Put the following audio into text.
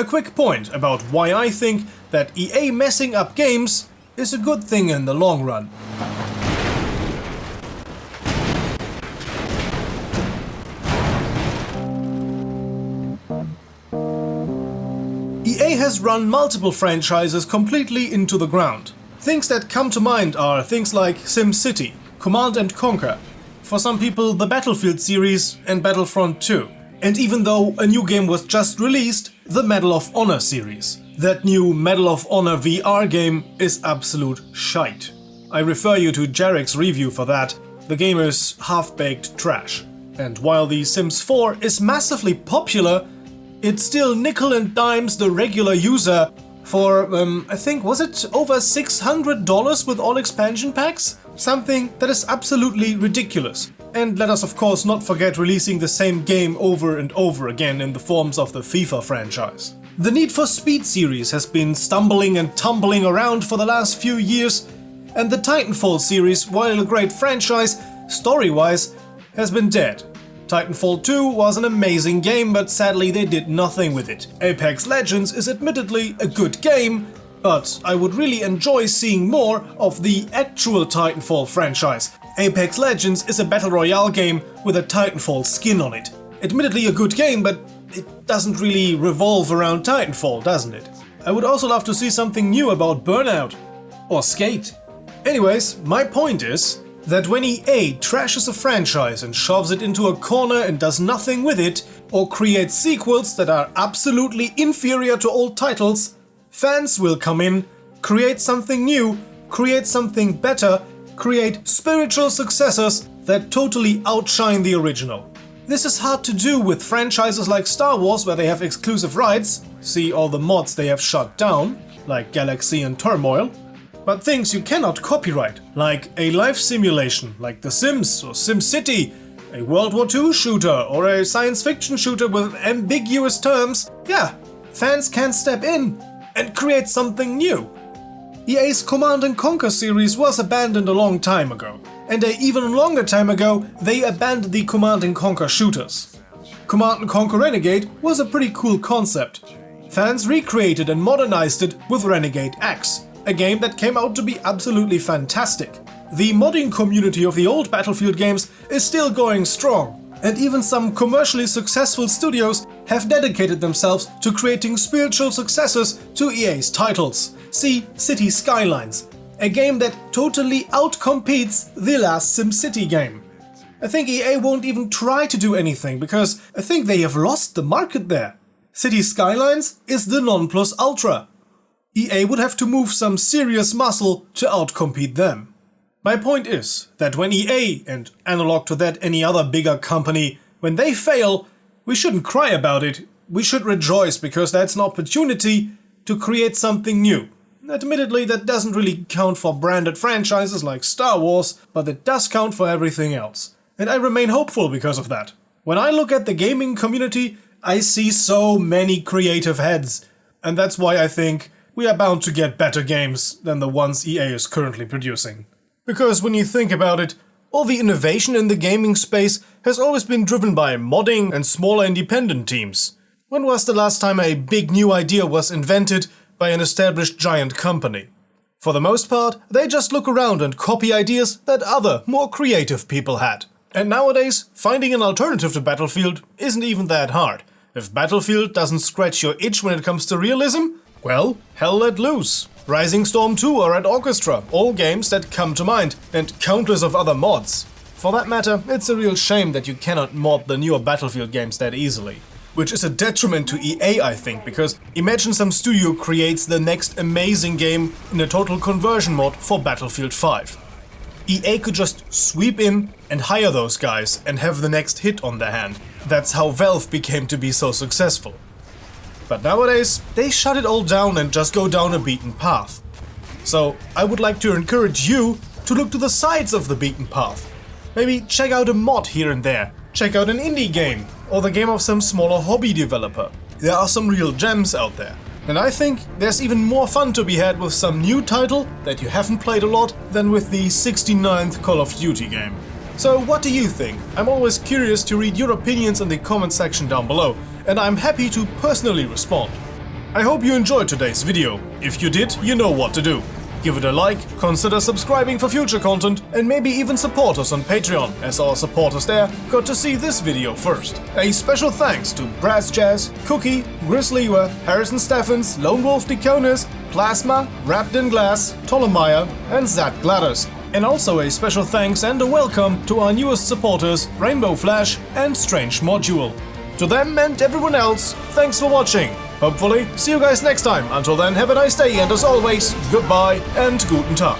A quick point about why I think that EA messing up games is a good thing in the long run. EA has run multiple franchises completely into the ground. Things that come to mind are things like SimCity, Command & Conquer, for some people the Battlefield series and Battlefront 2. And even though a new game was just released, the Medal of Honor series. That new Medal of Honor VR game is absolute shite. I refer you to Jarek's review for that. The game is half-baked trash. And while The Sims 4 is massively popular, it still nickel and dimes the regular user for, I think, was it over $600 with all expansion packs? Something that is absolutely ridiculous. And let us of course not forget releasing the same game over and over again in the forms of the FIFA franchise. The Need for Speed series has been stumbling and tumbling around for the last few years, and the Titanfall series, while a great franchise, story-wise, has been dead. Titanfall 2 was an amazing game, but sadly they did nothing with it. Apex Legends is admittedly a good game, but I would really enjoy seeing more of the actual Titanfall franchise. Apex Legends is a battle royale game with a Titanfall skin on it. Admittedly a good game, but it doesn't really revolve around Titanfall, doesn't it? I would also love to see something new about Burnout. Or Skate. Anyways, my point is that when EA trashes a franchise and shoves it into a corner and does nothing with it, or creates sequels that are absolutely inferior to old titles, fans will come in, create something new, create something better, create spiritual successors that totally outshine the original. This is hard to do with franchises like Star Wars, where they have exclusive rights, see all the mods they have shut down, like Galaxy and Turmoil, but things you cannot copyright, like a life simulation like The Sims or SimCity, a World War II shooter or a science fiction shooter with ambiguous terms. Yeah, fans can step in and create something new. EA's Command & Conquer series was abandoned a long time ago, and an even longer time ago they abandoned the Command & Conquer shooters. Command & Conquer Renegade was a pretty cool concept. Fans recreated and modernized it with Renegade X, a game that came out to be absolutely fantastic. The modding community of the old Battlefield games is still going strong, and even some commercially successful studios have dedicated themselves to creating spiritual successors to EA's titles. See City Skylines, a game that totally outcompetes the last SimCity game. I think EA won't even try to do anything because I think they have lost the market there. City Skylines is the non-plus ultra. EA would have to move some serious muscle to outcompete them. My point is that when EA, and analog to that any other bigger company, when they fail, we shouldn't cry about it, we should rejoice because that's an opportunity to create something new. Admittedly, that doesn't really count for branded franchises like Star Wars, but it does count for everything else. And I remain hopeful because of that. When I look at the gaming community, I see so many creative heads. And that's why I think we are bound to get better games than the ones EA is currently producing. Because when you think about it, all the innovation in the gaming space has always been driven by modding and smaller independent teams. When was the last time a big new idea was invented by an established giant company? For the most part, they just look around and copy ideas that other, more creative people had. And nowadays, finding an alternative to Battlefield isn't even that hard. If Battlefield doesn't scratch your itch when it comes to realism, well, hell let loose. Rising Storm 2 or Red Orchestra, all games that come to mind, and countless of other mods. For that matter, it's a real shame that you cannot mod the newer Battlefield games that easily. Which is a detriment to EA, I think, because imagine some studio creates the next amazing game in a total conversion mod for Battlefield 5. EA could just sweep in and hire those guys and have the next hit on their hand. That's how Valve became to be so successful. But nowadays, they shut it all down and just go down a beaten path. So I would like to encourage you to look to the sides of the beaten path. Maybe check out a mod here and there, check out an indie game, or the game of some smaller hobby developer. There are some real gems out there. And I think there's even more fun to be had with some new title that you haven't played a lot than with the 69th Call of Duty game. So what do you think? I'm always curious to read your opinions in the comment section down below, and I'm happy to personally respond. I hope you enjoyed today's video. If you did, you know what to do. Give it a like, consider subscribing for future content, and maybe even support us on Patreon, as our supporters there got to see this video first. A special thanks to Brass Jazz, Cookie, Grizzlyware, Harrison Steffens, Lone Wolf Deconis, Plasma, Wrapped in Glass, Ptolemaier, and Zat Gladys. And also a special thanks and a welcome to our newest supporters, Rainbow Flash and Strange Module. To them and everyone else, thanks for watching. Hopefully, see you guys next time. Until then, have a nice day, and as always, goodbye and guten Tag.